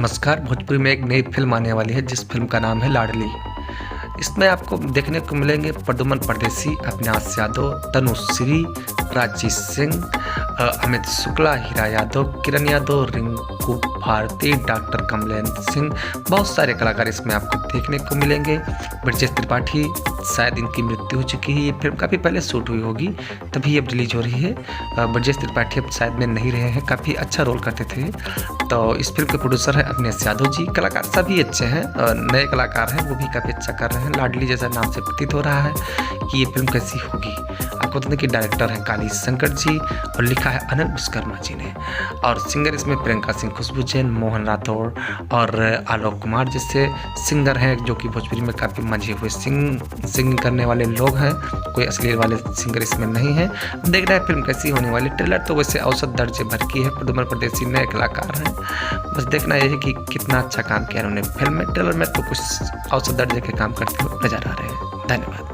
नमस्कार। भोजपुरी में एक नई फिल्म आने वाली है जिस फिल्म का नाम है लाडली। इसमें आपको देखने को मिलेंगे प्रद्युम्न परदेसी, अविनाश यादव, तनुश्री, प्राची सिंह, अमित शुक्ला, हीरा यादव, किरण यादव, रिंकू भारती, डॉक्टर कमलेंद्र सिंह। बहुत सारे कलाकार इसमें आपको देखने को मिलेंगे। ब्रजेश त्रिपाठी, शायद इनकी मृत्यु हो चुकी है, ये फिल्म काफ़ी पहले शूट हुई होगी तभी अब रिलीज हो रही है। ब्रजेश त्रिपाठी अब शायद में नहीं रहे हैं, काफ़ी अच्छा रोल करते थे। तो इस फिल्म के प्रोड्यूसर है अविनाश यादव जी। कलाकार सभी अच्छे हैं, नए कलाकार हैं वो भी काफ़ी अच्छा कर रहे हैं। लाडली जैसा नाम से प्रतीत हो रहा है कि ये फिल्म कैसी होगी। आपको बता दें कि डायरेक्टर हैं काली शंकर जी और लिखा है अनिल विश्वकर्मा जी ने। और सिंगर इसमें प्रियंका सिंह, खुशबू जैन, मोहन राठौड़ और आलोक कुमार जैसे सिंगर हैं जो कि भोजपुरी में काफ़ी मंझे हुए सिंगिंग करने वाले लोग हैं। कोई अश्लील वाले सिंगर इसमें नहीं है। देख रहे हैं फिल्म कैसी होने वाली। ट्रेलर तो वैसे औसत दर्जे भर की है। प्रद्युम्न परदेसी नए कलाकार हैं, बस देखना यह है कि कितना अच्छा काम किया उन्होंने फिल्म में। ट्रेलर में तो कुछ औसत दर्जे के काम करते हुए नजर आ रहे हैं। धन्यवाद।